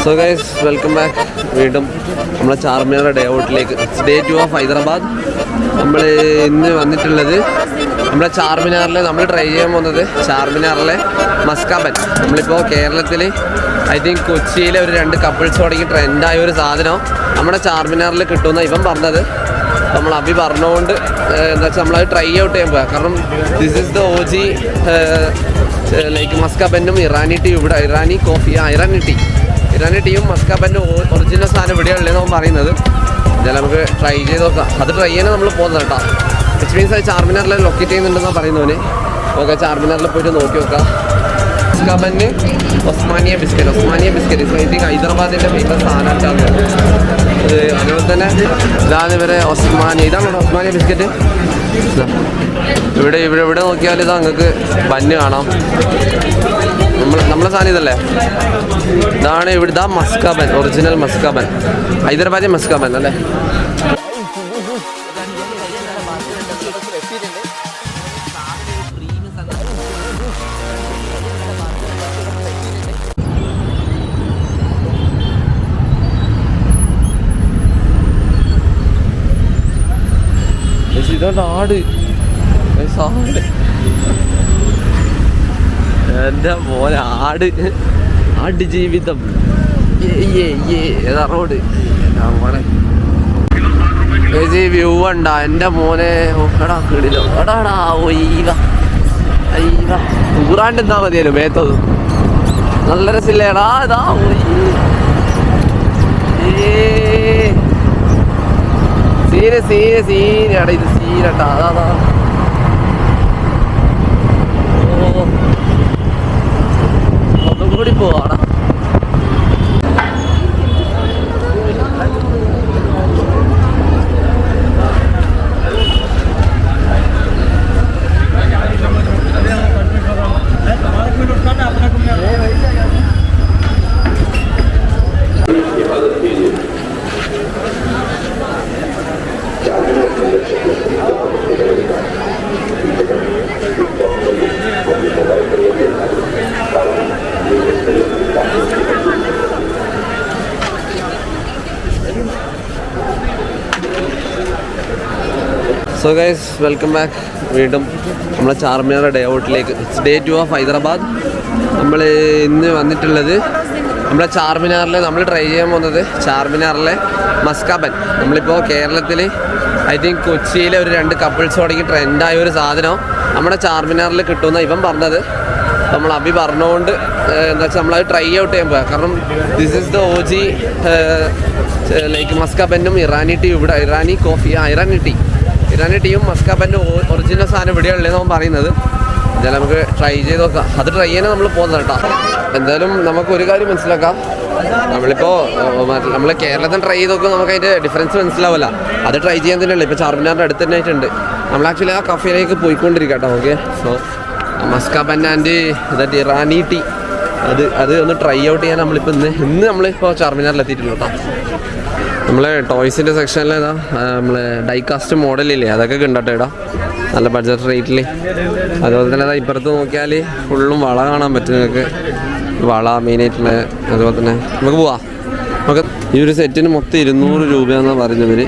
So guys welcome back. വീണ്ടും നമ്മളെ Charminar day ഔട്ടിലേക്ക് ഡേ 2 ഓഫ് ഹൈദരാബാദ്. നമ്മൾ ഇന്ന് വന്നിട്ടുള്ളത് നമ്മളെ ചാർമിനാറിൽ നമ്മൾ ട്രൈ ചെയ്യാൻ പോകുന്നത് ചാർമിനാറിലെ മസ്കാബൻ. നമ്മളിപ്പോൾ കേരളത്തിൽ ഐ തിങ്ക് കൊച്ചിയിലെ ഒരു 2 കപ്പിൾസ് തുടങ്ങി ട്രെൻഡായ ഒരു സാധനം നമ്മുടെ ചാർമിനാറിൽ കിട്ടുമെന്ന് ഇവൻ പറഞ്ഞത്. നമ്മൾ അഭി പറഞ്ഞുകൊണ്ട് എന്താ വെച്ചാൽ നമ്മളത് ട്രൈ ഔട്ട് ചെയ്യാൻ പോയാൽ, കാരണം this is the OG like മസ്കാബനും ഇറാനി ടീ. ഇവിടെ ഇറാനി കോഫി, ഇറാനി ടീയും മസ്കാബനും ഒറിജിനൽ സാധനം ഇവിടെയുള്ളതെന്ന് പറയുന്നത്. എന്തായാലും നമുക്ക് ട്രൈ ചെയ്ത് നോക്കാം. അത് ട്രൈ ചെയ്യാൻ നമ്മൾ പോകുന്നത് കേട്ടോ. വിച്ച് മീൻസ് അത് ചാർമിനാറിൽ ലൊക്കേറ്റ് ചെയ്യുന്നുണ്ടെന്നാണ് പറയുന്നവന്. ഓക്കെ, ചാർമിനാറിൽ പോയിട്ട് നോക്കി നോക്കാം. Maska bun Osmania biscuit I think ഹൈദരാബാദിൻ്റെ ഫേമസ് സാധനമാണ്. അതുപോലെ തന്നെ ഇതാണ് ഇവരെ ഇതാണോ ഒസ്മാനിയ ബിസ്ക്കറ്റ്. ഇവിടെ നോക്കിയാൽ ഇതാ നിങ്ങൾക്ക് ബന്ന് കാണാം. നമ്മളെ സാധനം ഇതല്ലേ, ഇതാണ് ഇതാ മസ്കാബൻ, ഒറിജിനൽ മസ്കാബൻ, ഹൈദരാബാദി മസ്കാബൻ അല്ലേ. ഇതാണ് ആട്. എൻ്റെ മോനെ ആട് ജീവിതം. ഏതാ റോഡ് മോനെ, വ്യൂ ഉണ്ടാ എൻ്റെ മോനെ. എടാ കിടിലോ, എടാടാ ഊറാണ്ട് എന്താ മതിയല്ലോ മേത്തത്. നല്ല രസില്ലേടാ. ഇതാ സീനടാ, ഇത് സീനട്ടാ. അതാ ഒന്നും കൂടി പോവാടാ. So guys welcome back. വീണ്ടും നമ്മളെ ചാർമിനാർ ഡേ ഔട്ടിലേക്ക് ഡേ 2 ഓഫ് ഹൈദരാബാദ്. നമ്മൾ ഇന്ന് വന്നിട്ടുള്ളത് നമ്മളെ ചാർമിനാറിൽ നമ്മൾ ട്രൈ ചെയ്യാൻ പോകുന്നത് ചാർമിനാറിലെ മസ്കാബൻ. നമ്മളിപ്പോൾ കേരളത്തിൽ ഐ തിങ്ക് കൊച്ചിയിലെ ഒരു 2 കപ്പിൾസ് തുടങ്ങി ട്രെൻഡായ ഒരു സാധനം നമ്മുടെ ചാർമിനാറിൽ കിട്ടുമെന്ന് ഇവൻ പറഞ്ഞത്. നമ്മൾ അഭി പറഞ്ഞുകൊണ്ട് എന്താ വെച്ചാൽ നമ്മളത് ട്രൈ ഔട്ട് ചെയ്യാൻ പോയാൽ, കാരണം this is the OG like മസ്കാബനും ഇറാനി ടീ. ഇവിടെ ഇറാനി കോഫി, ഇറാനി ടീയും മസ്കാബനും ഒറിജിനൽ സാധനം ഇവിടെയുള്ളതെന്ന് പറയുന്നത്. എന്തായാലും നമുക്ക് ട്രൈ ചെയ്ത് നോക്കാം. അത് ട്രൈ ചെയ്യാൻ നമ്മൾ പോകുന്നത് കേട്ടോ. എന്തായാലും നമുക്ക് ഒരു കാര്യം മനസ്സിലാക്കാം, നമ്മളിപ്പോൾ നമ്മൾ കേരളത്തിൽ ട്രൈ ചെയ്ത് നോക്കുമ്പോൾ നമുക്ക് അതിൻ്റെ ഡിഫറൻസ് മനസ്സിലാവില്ല. അത് ട്രൈ ചെയ്യാൻ തന്നെയല്ലേ. ഇപ്പോൾ ചാർമിനാറിൻ്റെ അടുത്ത് തന്നെ ആയിട്ടുണ്ട്. നമ്മൾ ആക്ച്വലി ആ കഫേയിലേക്ക് പോയിക്കൊണ്ടിരിക്കാം കേട്ടോ. Okay, so maska bun and that Irani tea അത് ഒന്ന് ട്രൈ ഔട്ട് ചെയ്യാൻ നമ്മളിപ്പോൾ ഇന്ന് നമ്മളിപ്പോൾ ചാർമിനാറിൽ എത്തിയിട്ടുള്ളൂ കേട്ടോ. നമ്മളെ ടോയ്സിൻ്റെ സെക്ഷനിൽ ഏതാ നമ്മളെ ഡൈകാസ്റ്റ് മോഡലില്ലേ, അതൊക്കെ കണ്ടോട്ടെ ഇടാം, നല്ല ബഡ്ജറ്റ് റേറ്റിൽ. അതുപോലെ തന്നെ അതാ ഇപ്പുറത്ത് നോക്കിയാൽ ഫുള്ളും വള കാണാൻ പറ്റും നിങ്ങൾക്ക്. വള മെയിനായിട്ടുള്ള. അതുപോലെ തന്നെ നമുക്ക് പോവാം. നമുക്ക് ഈ ഒരു സെറ്റിന് മൊത്തം 200 രൂപയാണെന്നാണ് പറഞ്ഞവർ.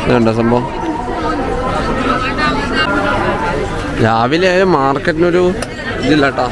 കണ്ടോ സംഭവം. രാവിലെ ആയാലും മാർക്കറ്റിനൊരു ഇതില്ല കേട്ടോ.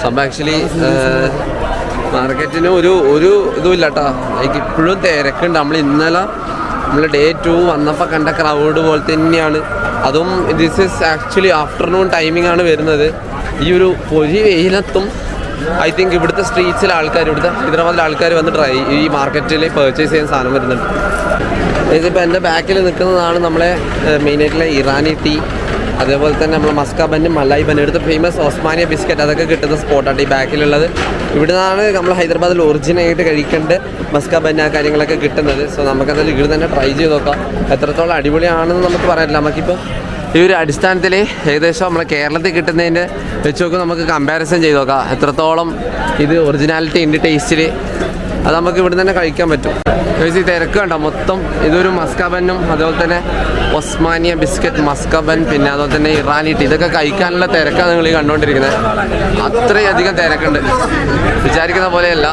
സംഭവം ആക്ച്വലി മാർക്കറ്റിന് ഒരു ഇതും ഇല്ല കേട്ടോ. ലൈക്ക് ഇപ്പോഴും തിരക്കുണ്ട്. നമ്മൾ ഡേ 2 വന്നപ്പോൾ കണ്ട ക്രൗഡ് പോലെ തന്നെയാണ്. അതും this is actually afternoon timing ആണ് വരുന്നത്. ഈ ഒരു പൊരി വെയിലത്തും ഐ തിങ്ക് ഇവിടുത്തെ സ്ട്രീറ്റ്സിലെ ആൾക്കാർ, ഇവിടുത്തെ ഹൈദരാബാദിലെ ആൾക്കാർ വന്നിട്ട് ഈ മാർക്കറ്റിൽ പർച്ചേസ് ചെയ്യാൻ സാധനം വരുന്നുണ്ട്. ഇതിപ്പോൾ എൻ്റെ ബാക്കിൽ നിൽക്കുന്നതാണ് നമ്മളെ മെയിനായിട്ടുള്ള ഇറാനി ടീ. അതേപോലെ തന്നെ നമ്മൾ മസ്കാബനും മലായി ബൻ, ഇവിടുത്തെ ഫേമസ് ഒസ്മാനിയ ബിസ്ക്കറ്റ്, അതൊക്കെ കിട്ടുന്ന സ്പോട്ടാണ് ഈ ബാക്കിലുള്ളത്. ഇവിടെ നിന്നാണ് നമ്മൾ ഹൈദരാബാദിൽ ഒറിജിനായിട്ട് കഴിക്കേണ്ട മസ്കാബൻ ആ കാര്യങ്ങളൊക്കെ കിട്ടുന്നത്. സോ നമുക്കതിൽ ഇവിടെ തന്നെ ട്രൈ ചെയ്ത് നോക്കാം. എത്രത്തോളം അടിപൊളിയാണെന്ന് നമുക്ക് പറയാനില്ല. നമുക്കിപ്പോൾ ഈ ഒരു അടിസ്ഥാനത്തിൽ ഏകദേശം നമ്മളെ കേരളത്തിൽ കിട്ടുന്നതിൻ്റെ വെച്ച് നോക്കുമ്പോൾ നമുക്ക് കമ്പാരിസൺ ചെയ്ത് നോക്കാം എത്രത്തോളം ഇത് ഒറിജിനാലിറ്റി ഉണ്ട് ടേസ്റ്റിൽ. അത് നമുക്ക് ഇവിടെ തന്നെ കഴിക്കാൻ പറ്റും. ഈ തിരക്ക് കണ്ടോ മൊത്തം. ഇതൊരു മസ്കാബനും അതുപോലെ തന്നെ ഒസ്മാനിയ ബിസ്ക്കറ്റ്, മസ്കാബൻ, പിന്നെ അതുപോലെ തന്നെ ഇറാനി ടീ, ഇതൊക്കെ കഴിക്കാനുള്ള തിരക്കാണ് നിങ്ങൾ ഈ കണ്ടുകൊണ്ടിരിക്കുന്നത്. അത്രയധികം തിരക്കുണ്ട്, വിചാരിക്കുന്ന പോലെയല്ല.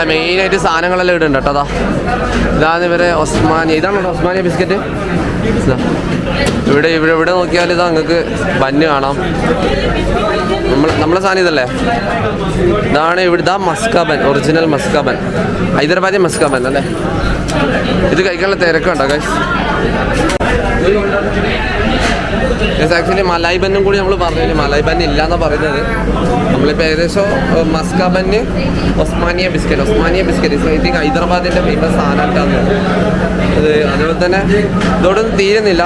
നമ്മളെ മെയിനായിട്ട് സാധനങ്ങളെല്ലാം ഇടുന്നുണ്ട് കേട്ടോ. അതാ ഇതാണ് ഇവരെ ഒസ്മാനിയ. ഇതാണോ ഒസ്മാനിയ ബിസ്ക്കറ്റ്? ഇവിടെ നോക്കിയാൽ ഇതാ നിങ്ങൾക്ക് ബന്ന് കാണാം. നമ്മളെ സാധനം ഇതല്ലേ? ഇതാണ് ഇതാ മസ്കാബൻ, ഒറിജിനൽ മസ്കാബൻ, ഹൈദരാബാദി മസ്കാബൻ അല്ലേ? ഇത് കഴിക്കാനുള്ള തിരക്കുണ്ടോ ഗൈസ്? ആക്ച്വലി മലായ് ബന്നും കൂടി നമ്മൾ പറഞ്ഞു. മലായ് ബന്ന് ഇല്ലയെന്നാണ് പറയുന്നത്. നമ്മളിപ്പോൾ ഏകദേശം maska bun Osmania biscuit I think ഹൈദരാബാദിൻ്റെ ഫേമസ് സാധനമായിട്ടാണ് അത്. അതുപോലെ തന്നെ ഇതോടൊന്നും തീരുന്നില്ല.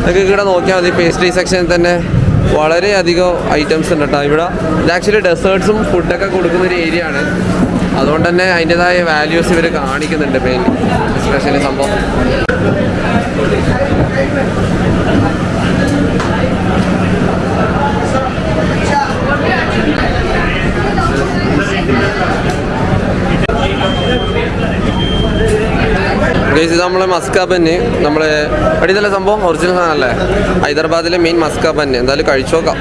നിങ്ങൾക്ക് ഇവിടെ നോക്കിയാൽ മതി, പേസ്ട്രി സെക്ഷനിൽ തന്നെ വളരെയധികം ഐറ്റംസ് ഉണ്ട് കേട്ടോ. ഇവിടെ ഇത് ആക്ച്വലി ഡെസേർട്ട്സും ഫുഡൊക്കെ കൊടുക്കുന്ന ഒരു ഏരിയ ആണ്. അതുകൊണ്ട് തന്നെ അതിൻ്റെതായ വാല്യൂസ് ഇവർ കാണിക്കുന്നുണ്ട് മെയിൻ എസ്പെഷ്യലി സംഭവം. ഇത് നമ്മളെ മസ്കാബന്, നമ്മളെ അടിയതല്ല സംഭവം ഒറിജിനൽ സാധനമല്ലേ? ഹൈദരാബാദിലെ മെയിൻ മസ്കാബന്. എന്തായാലും കഴിച്ചു നോക്കാം.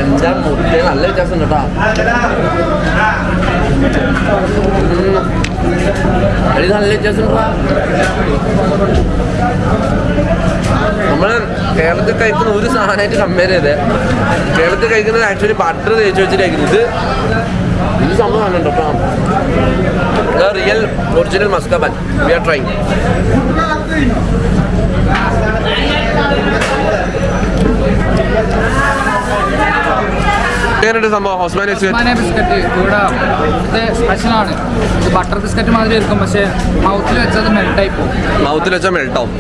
എന്താ മുട്ട നല്ല വ്യത്യാസം ഉണ്ട് കേട്ടോ. അടി നല്ല വ്യത്യാസം ഉണ്ടോ? നമ്മള് കേരളത്തിൽ കഴിക്കുന്ന ഒരു സാധനമായിട്ട് കമ്പയർ ചെയ്തേ. കേരളത്തിൽ കഴിക്കുന്നത് ആക്ച്വലി ബട്ടർ തേച്ച് വെച്ചിട്ട് കഴിക്കുന്നത്. ഇത് സംഭവമാണ് കേട്ടോ. Real original maska bun we are trying. സംഭവം ഒസ്മാനിയ ബിസ്ക്കറ്റ് ഇവിടെ സ്പെഷ്യലാണ്. ഇത് ബട്ടർ ബിസ്ക്കറ്റ് മാതിരി ഇരിക്കും, പക്ഷേ മൗത്തിൽ വെച്ചത് മെൽട്ടായി പോകും. മൗത്തിൽ വെച്ചാൽ മെൽട്ടാവും.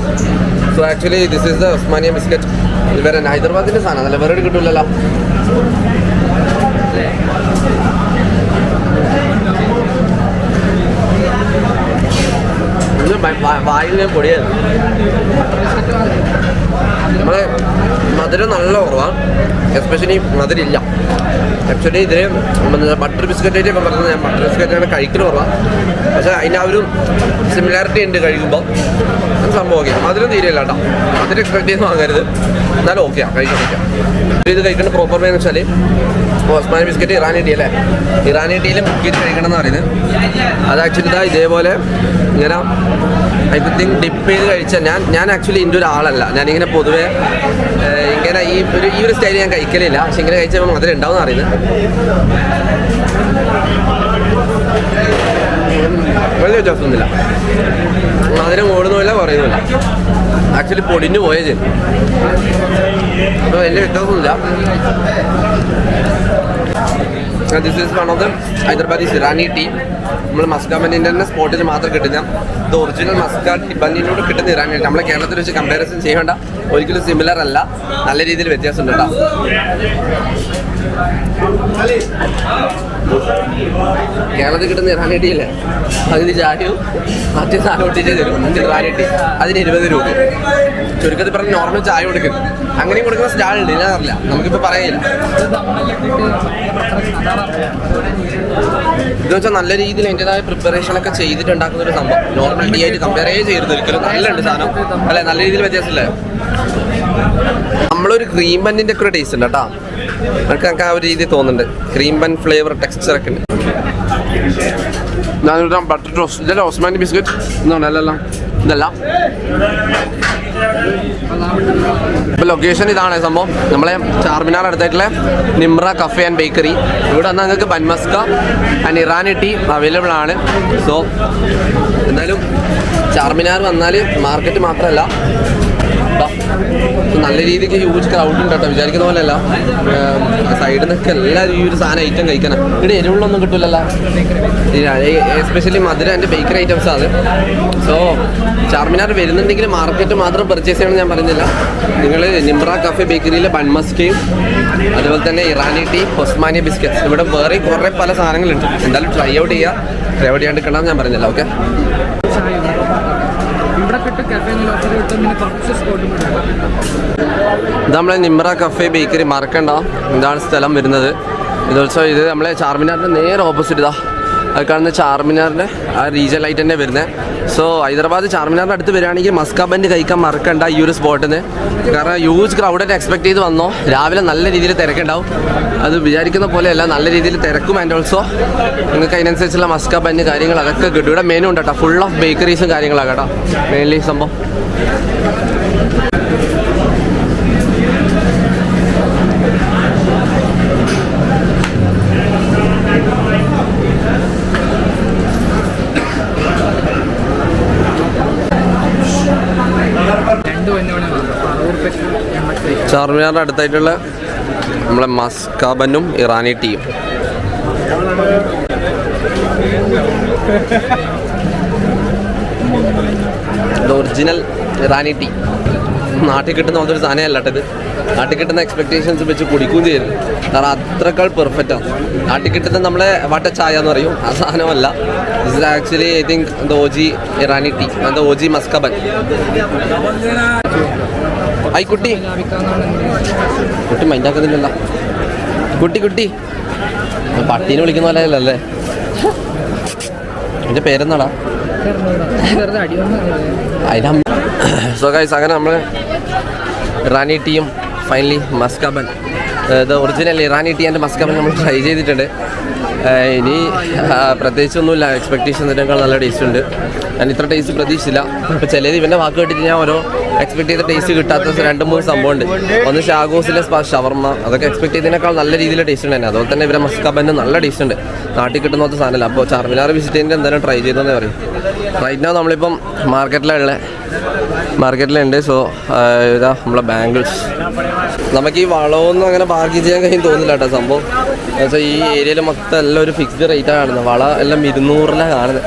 So actually this is the Osmania biscuit. ഇവരെ ഹൈദരാബാദിൻ്റെ സാധനം നല്ല വേറെ കിട്ടില്ലല്ലോ. വായിൽ പൊടിയാണ്. നമ്മളെ മധുരം നല്ല കുറവാണ്, എസ്പെഷ്യലി മധുരമില്ല. ആക്ച്വലി ഇതിന് ബട്ടർ ബിസ്ക്കറ്റായിട്ടൊക്കെ പറഞ്ഞത് ഞാൻ ബട്ടർ ബിസ്ക്കറ്റാണ് കഴിക്കൽ കുറവാണ്. പക്ഷേ അതിൻ്റെ ആ ഒരു സിമിലാരിറ്റി ഉണ്ട് കഴിക്കുമ്പോൾ. സംഭവം ഓക്കെ. മധുരം തീരെയില്ല കേട്ടോ. മധുരം എക്സ്പെക്ട് ചെയ്ത് വാങ്ങരുത്, എന്നാലും ഓക്കെയാണ് കഴിക്കാൻ പറ്റുക. ഇത് കഴിക്കേണ്ട പ്രോപ്പർ വേ എന്ന് വെച്ചാൽ ഒസ്മാനിയ ബിസ്ക്കറ്റ് ഇറാനി ടീ അല്ലേ? ഇറാനി ടീയിൽ മുക്കിയിട്ട് കഴിക്കണം എന്ന് പറയുന്നത്. അത് ആക്ച്വലി ഇതാ ഇതേപോലെ ഇങ്ങനെ ഐ തിങ്ക് ഡിപ്പ് ചെയ്ത് കഴിച്ചാൽ ഞാൻ ആക്ച്വലി ഇതിൻ്റെ ഒരാളല്ല. ഞാനിങ്ങനെ പൊതുവേ ഇങ്ങനെ ഈ ഒരു സ്റ്റൈൽ ഞാൻ കഴിക്കലില്ല. പക്ഷെ ഇങ്ങനെ കഴിച്ചാൽ മധുരം ഉണ്ടാവും എന്ന് അറിയുന്നത്. വലിയ വ്യത്യാസമൊന്നുമില്ല. മധുരം ഓടുന്നുമില്ല കുറയുന്നില്ല. ആക്ച്വലി പൊടിഞ്ഞു പോയേ ചെയ്യും. അപ്പോൾ വലിയ വ്യത്യാസമൊന്നുമില്ല. This is one of the Hyderabadi Irani tea. നമ്മൾ മസ്കാബന്നിൻ്റെ തന്നെ സ്പോട്ടിൽ മാത്രം കിട്ടുന്ന ഇത് ഒറിജിനൽ മസ്കാബ് ബന്നിനോട് കിട്ടുന്ന ഇറാനി ടീ. നമ്മളെ കേരളത്തിൽ വെച്ച് കമ്പാരിസൺ ചെയ്യേണ്ട, ഒരിക്കലും സിമിലർ അല്ല. നല്ല രീതിയിൽ വ്യത്യാസമുണ്ട് കേട്ടോ. കേരളത്തിൽ കിട്ടുന്ന ഇറാനി ടീ അല്ലേ, അതിന് ചായയും മറ്റേ സാധനം ഒട്ടിച്ച് തരും. ഇറാനി ടീ അതിന് 20 രൂപ. ചുരുക്കത്തിൽ പറഞ്ഞ് നോർമൽ ചായ കൊടുക്കും. അങ്ങനെയും കൊടുക്കുന്ന സ്റ്റാളുണ്ട്, ഞാൻ അറിയില്ല, നമുക്കിപ്പോൾ പറയില്ല. ഇതെന്ന് വെച്ചാൽ നല്ല രീതിയിൽ അതിൻ്റെതായ പ്രിപ്പറേഷനൊക്കെ ചെയ്തിട്ടുണ്ടാക്കുന്ന ഒരു സംഭവം. നോർമൽ ടീ ആയിട്ട് കമ്പയർ ചെയ്യരുത് ഒരിക്കലും. നല്ലുണ്ട് സാധനം അല്ലേ, നല്ല രീതിയിൽ വ്യത്യാസമില്ലേ? നമ്മളൊരു ക്രീം ബന്നിൻ്റെ ഒക്കെ ഒരു ടേസ്റ്റ് ഉണ്ട് കേട്ടോ. എനിക്ക് ആ ഒരു രീതി തോന്നുന്നുണ്ട്. ക്രീം ബൻ ഫ്ലേവർ ടെക്സ്ചറൊക്കെ ഉണ്ട്. ഞാനിവിടെ ബട്ടർ ടോസ്റ്റ്. ഇതല്ല ഒസ്മാനി ബിസ്ക്കറ്റ് എന്നാണ്? അല്ലല്ല, ഇതല്ല. ഇപ്പോൾ ലൊക്കേഷൻ ഇതാണ് സംഭവം. നമ്മളെ ചാർമിനാർ അടുത്തായിട്ടുള്ള നിമ്ര കഫേ ആൻഡ് ബേക്കറി. ഇവിടെ വന്നാൽ നിങ്ങൾക്ക് bun maska and Irani tea available ആണ്. സോ എന്തായാലും ചാർമിനാർ വന്നാൽ മാർക്കറ്റ് മാത്രമല്ല, നല്ല രീതിക്ക് ഹ്യൂജ് ക്രൗഡ് ഉണ്ട് കേട്ടോ. വിചാരിക്കുന്ന പോലെയല്ല. സൈഡിൽ നിന്നൊക്കെ എല്ലാവരും ഈ ഒരു സാധനം ഐറ്റം കഴിക്കണം. ഇവിടെ എരിവുള്ളൊന്നും കിട്ടില്ലല്ലോ. എസ്പെഷ്യലി മധുരം എൻ്റെ ബേക്കറി ഐറ്റംസ് ആണ്. സോ ചാർമിനാർ വരുന്നുണ്ടെങ്കിൽ മാർക്കറ്റ് മാത്രം പർച്ചേസ് ചെയ്യണമെന്ന് ഞാൻ പറയുന്നില്ല. നിങ്ങൾ നിമ്ര കഫേ ബേക്കറിയിലെ ബൺമസ്കയും അതുപോലെ തന്നെ ഇറാനി ടീ, ഒസ്മാനിയ ബിസ്ക്കറ്റ്സ്, ഇവിടെ വേറെ കുറേ പല സാധനങ്ങളുണ്ട്. എന്തായാലും ട്രൈ ഔട്ട് ചെയ്യാണ്ടിരിക്കണം ഞാൻ പറയുന്നില്ല. ഓക്കെ, ഇത് നമ്മളെ നിമ്ര കഫേ ബേക്കറി മറക്കണ്ട. ഇതാണ് സ്ഥലം വരുന്നത്. ഇത് നമ്മളെ ചാർമിനാറിൻ്റെ നേരെ ഓപ്പോസിറ്റ് ഇതാ അത് കാണുന്ന ചാർമിനാറിൻ്റെ ആ റീജിയനായിട്ട് തന്നെ വരുന്നത്. സോ ഹൈദരാബാദ് ചാർമിനാറിൻ്റെ അടുത്ത് വരികയാണെങ്കിൽ മസ്കാബൻ കഴിക്കാൻ മറക്കണ്ട ഈ ഒരു സ്പോട്ടിൽ നിന്ന്. കാരണം ഹ്യൂജ് ക്രൗഡായിട്ട് എക്സ്പെക്ട് ചെയ്ത് വന്നോ. രാവിലെ നല്ല രീതിയിൽ തിരക്കുണ്ടാവും. അത് വിചാരിക്കുന്ന പോലെയല്ല, നല്ല രീതിയിൽ തിരക്കും. ആൻഡ് ഓൾസോ നിങ്ങൾക്ക് അതിനനുസരിച്ചുള്ള മസ്കാബൻ കാര്യങ്ങൾ അതൊക്കെ കിട്ടും. ഇവിടെ മെനു ഉണ്ട് കേട്ടോ, ഫുൾ ഓഫ് ബേക്കറീസും കാര്യങ്ങളാണ് കേട്ടോ മെയിൻലി സംഭവം. ചാർമിനാറിൻ്റെ അടുത്തായിട്ടുള്ള നമ്മളെ മസ്കാബനും ഇറാനി ടീയും. ഒറിജിനൽ ഇറാനി ടീ നാട്ടിൽ കിട്ടുന്ന പോലത്തെ ഒരു സാധനമല്ല കേട്ടത്. നാട്ടിൽ കിട്ടുന്ന എക്സ്പെക്ടേഷൻസ് വെച്ച് കുടിക്കുകയും ചെയ്യുന്നു. കാരണം അത്രക്കാൾ പെർഫെക്റ്റാണ്. നാട്ടിൽ കിട്ടുന്ന നമ്മളെ വാട്ട ചായ എന്ന് പറയും, ആ സാധനമല്ല. This is actually I think the OG Irani tea, the OG maska bun. ഐ കുട്ടി കുട്ടി മൈൻഡാക്കുന്നില്ലല്ലോ. കുട്ടി പട്ടീനെ വിളിക്കുന്ന പോലെ അല്ലേ? എൻ്റെ പേരെന്നാടാ? സോ ഗൈസ്, അങ്ങനെ നമ്മൾ ഇറാനി ടീയും finally maska bun, the original Irani tea and maska bun നമ്മൾ ട്രൈ ചെയ്തിട്ടുണ്ട്. ഇനി പ്രത്യേകിച്ചൊന്നുമില്ല, എക്സ്പെക്റ്റേഷൻസിനേക്കാൾ നല്ല ടേസ്റ്റ് ഉണ്ട്. ഞാൻ ഇത്ര ടേസ്റ്റ് പ്രതീക്ഷിച്ചില്ല. ഇപ്പോൾ ചിലത് ഇവൻ്റെ വാക്ക് കേട്ടിട്ട് ഞാൻ ഓരോ എക്സ്പെക്ട് ചെയ്ത ടേസ്റ്റ് കിട്ടാത്ത 2-3 സംഭവമുണ്ട്. ഒന്ന് ഷാഗോസിലെ ഷവർമ്മ, അതൊക്കെ എക്സ്പെക്ട് ചെയ്തതിനേക്കാൾ നല്ല രീതിയിൽ ടേസ്റ്റ് ഉണ്ട് തന്നെ. അതുപോലെ തന്നെ ഇവരെ മസ്കാബന് നല്ല ടേസ്റ്റ് ഉണ്ട്. നാട്ടിൽ കിട്ടുന്ന പോലത്തെ സാധനമല്ല. അപ്പോൾ ചാർമിനാർ വിസിറ്റ് ചെയ്യുന്നത് എന്തായാലും ട്രൈ ചെയ്തെന്നേ പറയും. റൈറ്റ് നൗ നമ്മളിപ്പം മാർക്കറ്റിലുണ്ട്. സോ ഇതാ നമ്മളെ ബാംഗിൾസ്. നമുക്ക് ഈ വളമൊന്നും അങ്ങനെ ബാർഗിൻ ചെയ്യാൻ കഴിയും തോന്നില്ല കേട്ടോ. സംഭവം എന്നുവെച്ചാൽ ഈ ഏരിയയിൽ മൊത്തം എല്ലാം ഒരു ഫിക്സ്ഡ് റേറ്റാണ് കാണുന്നത്. വള എല്ലാം 200 കാണുന്നത്.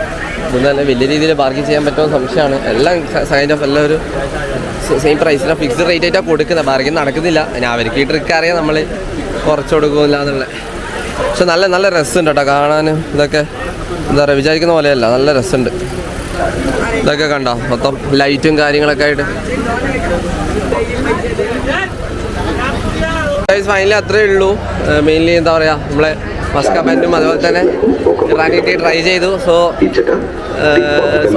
ഇതൊന്നും അല്ല വലിയ രീതിയിൽ ബാർഗിൻ ചെയ്യാൻ പറ്റുമെന്ന് സംശയമാണ്. എല്ലാം കൈൻഡ് ഓഫ് എല്ലാം ഒരു സെയിം പ്രൈസിലാണ്, ഫിക്സ്ഡ് റേറ്റ് ആയിട്ടാണ് കൊടുക്കുന്നത്. ബാർഗിൻ നടക്കുന്നില്ല. ഞാൻ അവർക്ക് ഈ ട്രിക്ക് അറിയാം, നമ്മൾ കുറച്ച് കൊടുക്കുന്നില്ല എന്നുള്ളത്. പക്ഷെ നല്ല രസമുണ്ട് കേട്ടോ കാണാനും. ഇതൊക്കെ എന്താ പറയുക, വിചാരിക്കുന്ന പോലെയല്ല, നല്ല രസമുണ്ട്. ഇതൊക്കെ കണ്ടോ, മൊത്തം ലൈറ്റും കാര്യങ്ങളൊക്കെ ആയിട്ട്. ഫൈനലി അത്രയേ ഉള്ളൂ. മെയിൻലി എന്താ പറയുക, നമ്മളെ മസ്കാബനും അതുപോലെ തന്നെ ഇറാനി ടീ ട്രൈ ചെയ്തു. സോ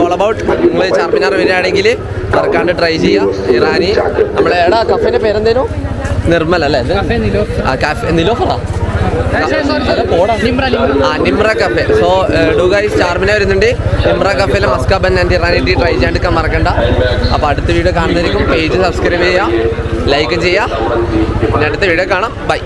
ഓൾ അബൌട്ട് നിങ്ങൾ ചാർമിനാർ വരികയാണെങ്കിൽ മറക്കാണ്ട് ട്രൈ ചെയ്യുക ഇറാനി. നമ്മളെ എടാ കഫേൻ്റെ പേരെന്തേലും? നിർമ്മൽ അല്ലേ? കാഫെ നിലോഫറാ? Nimrah cafe. So do guys, Charminar വരുന്നുണ്ട്. നിമ്ര കഫേയിലെ maska bun and Irani tea try ചെയ്യാണ്ടിരിക്കാൻ മറക്കണ്ട. അപ്പോൾ അടുത്ത വീഡിയോ കാണുന്നതായിരിക്കും. പേജ് സബ്സ്ക്രൈബ് ചെയ്യുക, ലൈക്ക് ചെയ്യുക. പിന്നെ അടുത്ത വീഡിയോ കാണാം. ബൈ.